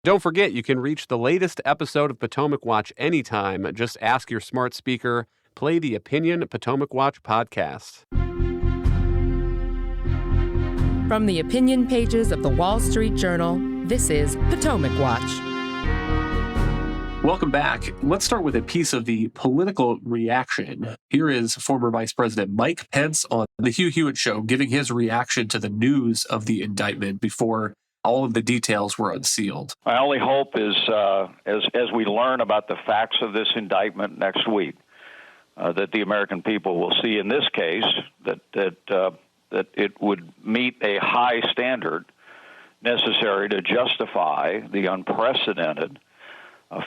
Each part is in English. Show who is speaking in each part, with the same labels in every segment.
Speaker 1: Don't forget, you can reach the latest episode of Potomac Watch anytime. Just ask your smart speaker, play the Opinion Potomac Watch podcast.
Speaker 2: From the opinion pages of the Wall Street Journal, this is Potomac Watch.
Speaker 3: Welcome back. Let's start with a piece of the political reaction. Here is former Vice President Mike Pence on the Hugh Hewitt Show giving his reaction to the news of the indictment before all of the details were unsealed.
Speaker 4: My only hope is, as we learn about the facts of this indictment next week, that the American people will see in this case that it would meet a high standard necessary to justify the unprecedented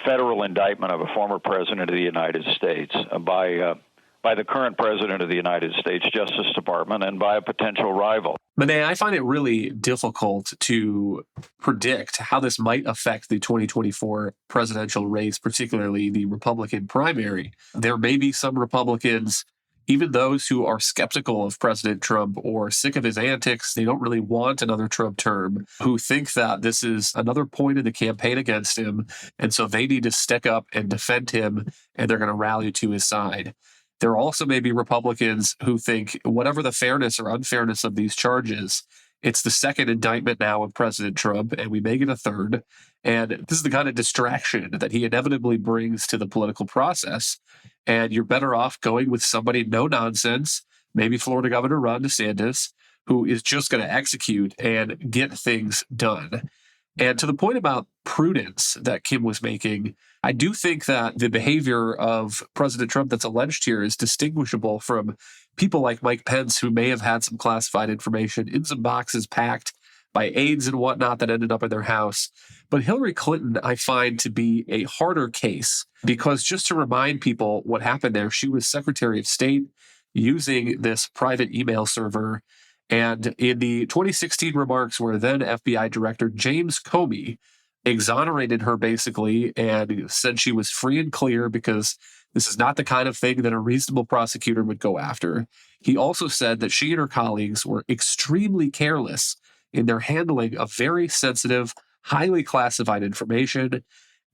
Speaker 4: federal indictment of a former president of the United States by the current president of the United States Justice Department and by a potential rival.
Speaker 3: Monet, I find it really difficult to predict how this might affect the 2024 presidential race, particularly the Republican primary. There may be some Republicans, even those who are skeptical of President Trump or sick of his antics, they don't really want another Trump term, who think that this is another point in the campaign against him, and so they need to stick up and defend him, and they're going to rally to his side. There also may be Republicans who think whatever the fairness or unfairness of these charges, it's the second indictment now of President Trump, and we may get a third. And this is the kind of distraction that he inevitably brings to the political process. And you're better off going with somebody no nonsense, maybe Florida Governor Ron DeSantis, who is just going to execute and get things done. And to the point about prudence that Kim was making, I do think that the behavior of President Trump that's alleged here is distinguishable from people like Mike Pence, who may have had some classified information in some boxes packed by aides and whatnot that ended up in their house. But Hillary Clinton, I find to be a harder case because, just to remind people what happened there, she was Secretary of State using this private email server. And in the 2016 remarks where then FBI Director James Comey exonerated her basically and said she was free and clear because this is not the kind of thing that a reasonable prosecutor would go after. He also said that she and her colleagues were extremely careless in their handling of very sensitive, highly classified information.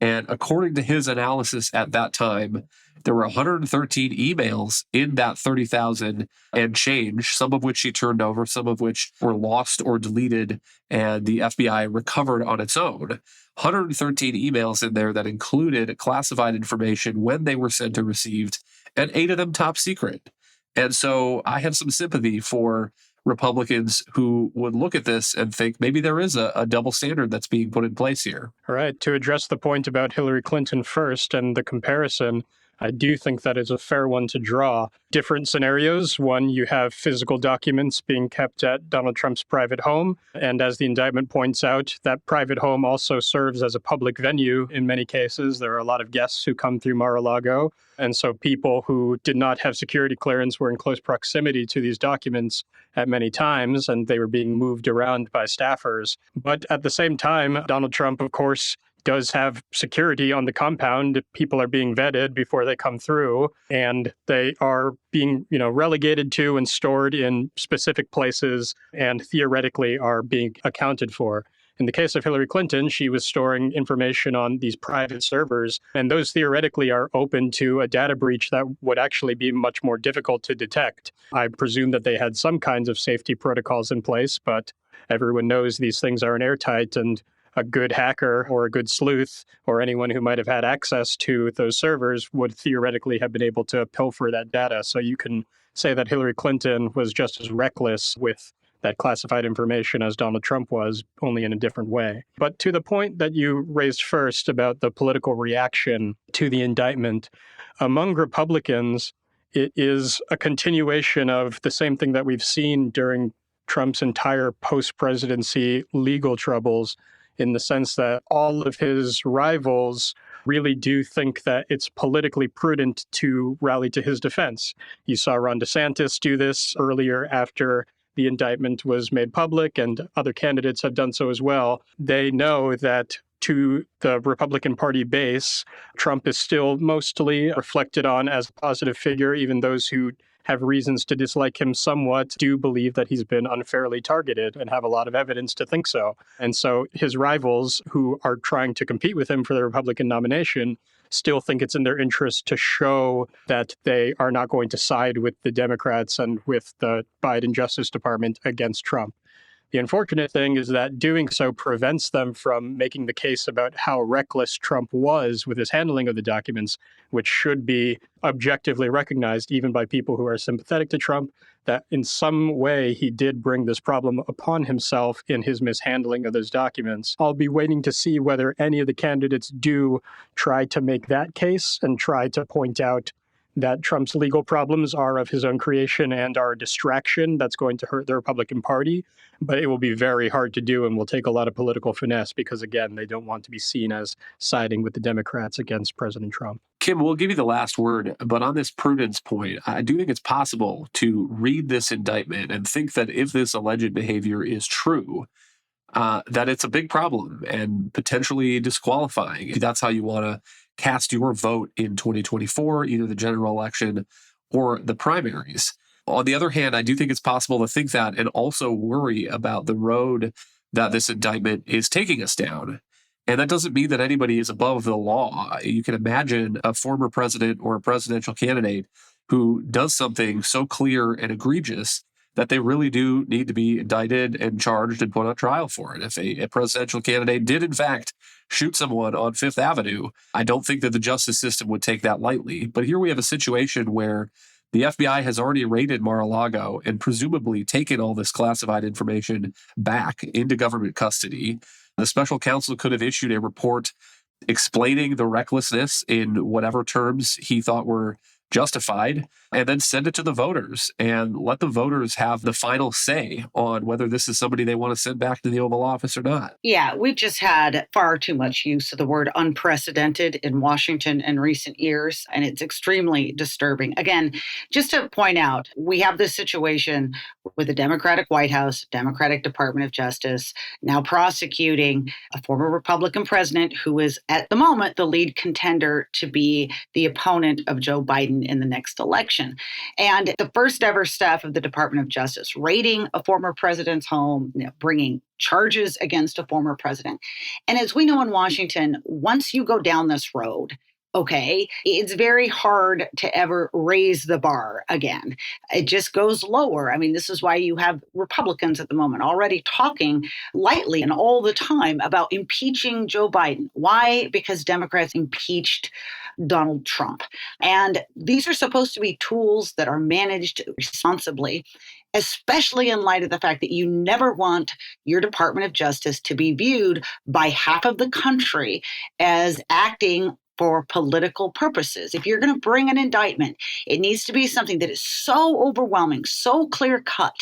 Speaker 3: And according to his analysis at that time, there were 113 emails in that 30,000 and change, some of which she turned over, some of which were lost or deleted, and the FBI recovered on its own. 113 emails in there that included classified information when they were sent or received, and 8 of them top secret. And so I have some sympathy for Republicans who would look at this and think maybe there is a double standard that's being put in place here.
Speaker 5: All right. To address the point about Hillary Clinton first and the comparison, I do think that is a fair one to draw. Different scenarios. One, you have physical documents being kept at Donald Trump's private home. And as the indictment points out, that private home also serves as a public venue in many cases. There are a lot of guests who come through Mar-a-Lago. And so people who did not have security clearance were in close proximity to these documents at many times, and they were being moved around by staffers. But at the same time, Donald Trump, of course, does have security on the compound. People are being vetted before they come through, and they are being, relegated to and stored in specific places and theoretically are being accounted for. In the case of Hillary Clinton, she was storing information on these private servers, and those theoretically are open to a data breach that would actually be much more difficult to detect. I presume that they had some kinds of safety protocols in place, but everyone knows these things aren't airtight, and a good hacker or a good sleuth or anyone who might have had access to those servers would theoretically have been able to pilfer that data. So you can say that Hillary Clinton was just as reckless with that classified information as Donald Trump was, only in a different way. But to the point that you raised first about the political reaction to the indictment, among Republicans, it is a continuation of the same thing that we've seen during Trump's entire post-presidency legal troubles, in the sense that all of his rivals really do think that it's politically prudent to rally to his defense. You saw Ron DeSantis do this earlier after the indictment was made public, and other candidates have done so as well. They know that to the Republican Party base, Trump is still mostly reflected on as a positive figure. Even those who have reasons to dislike him somewhat do believe that he's been unfairly targeted and have a lot of evidence to think so. And so his rivals, who are trying to compete with him for the Republican nomination, still think it's in their interest to show that they are not going to side with the Democrats and with the Biden Justice Department against Trump. The unfortunate thing is that doing so prevents them from making the case about how reckless Trump was with his handling of the documents, which should be objectively recognized even by people who are sympathetic to Trump, that in some way he did bring this problem upon himself in his mishandling of those documents. I'll be waiting to see whether any of the candidates do try to make that case and try to point out that Trump's legal problems are of his own creation and are a distraction that's going to hurt the Republican Party. But it will be very hard to do and will take a lot of political finesse because, again, they don't want to be seen as siding with the Democrats against President Trump.
Speaker 3: Kim, we'll give you the last word, but on this prudence point, I do think it's possible to read this indictment and think that if this alleged behavior is true, that it's a big problem and potentially disqualifying. If that's how you want to cast your vote in 2024, either the general election or the primaries. On the other hand, I do think it's possible to think that and also worry about the road that this indictment is taking us down. And that doesn't mean that anybody is above the law. You can imagine a former president or a presidential candidate who does something so clear and egregious that they really do need to be indicted and charged and put on trial for it. If a presidential candidate did, in fact, shoot someone on Fifth Avenue, I don't think that the justice system would take that lightly. But here we have a situation where the FBI has already raided Mar-a-Lago and presumably taken all this classified information back into government custody. The special counsel could have issued a report explaining the recklessness in whatever terms he thought were justified, and then send it to the voters and let the voters have the final say on whether this is somebody they want to send back to the Oval Office or not.
Speaker 6: Yeah, we've just had far too much use of the word unprecedented in Washington in recent years, and it's extremely disturbing. Again, just to point out, we have this situation with the Democratic White House, Democratic Department of Justice, now prosecuting a former Republican president who is at the moment the lead contender to be the opponent of Joe Biden in the next election. And the first ever staff of the Department of Justice raiding a former president's home, bringing charges against a former president. And as we know in Washington, once you go down this road, okay, it's very hard to ever raise the bar again. It just goes lower. I mean, this is why you have Republicans at the moment already talking lightly and all the time about impeaching Joe Biden. Why? Because Democrats impeached Donald Trump. And these are supposed to be tools that are managed responsibly, especially in light of the fact that you never want your Department of Justice to be viewed by half of the country as acting for political purposes. If you're going to bring an indictment, it needs to be something that is so overwhelming, so clear-cut,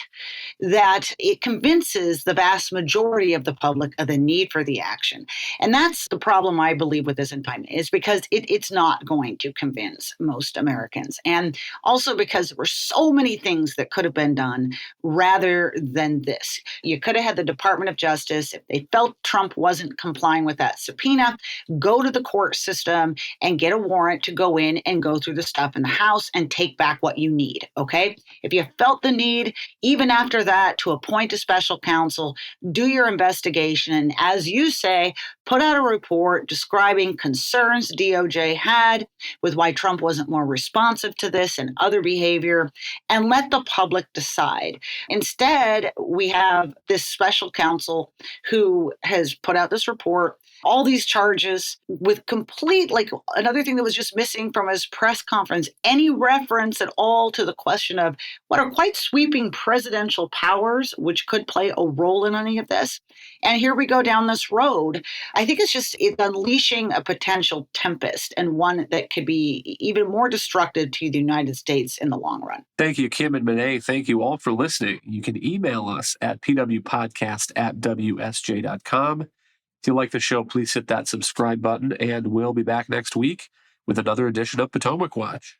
Speaker 6: that it convinces the vast majority of the public of the need for the action. And that's the problem, I believe, with this indictment, is because it's not going to convince most Americans. And also because there were so many things that could have been done rather than this. You could have had the Department of Justice, if they felt Trump wasn't complying with that subpoena, go to the court system and get a warrant to go in and go through the stuff in the House and take back what you need, okay? If you felt the need, even after that, to appoint a special counsel, do your investigation, and as you say, put out a report describing concerns DOJ had with why Trump wasn't more responsive to this and other behavior, and let the public decide. Instead, we have this special counsel who has put out this report, all these charges with complete, another thing that was just missing from his press conference, any reference at all to the question of what are quite sweeping presidential powers, which could play a role in any of this. And here we go down this road. I think it's unleashing a potential tempest, and one that could be even more destructive to the United States in the long run.
Speaker 3: Thank you, Kim and Monet. Thank you all for listening. You can email us at pwpodcast@wsj.com. If you like the show, please hit that subscribe button, and we'll be back next week with another edition of Potomac Watch.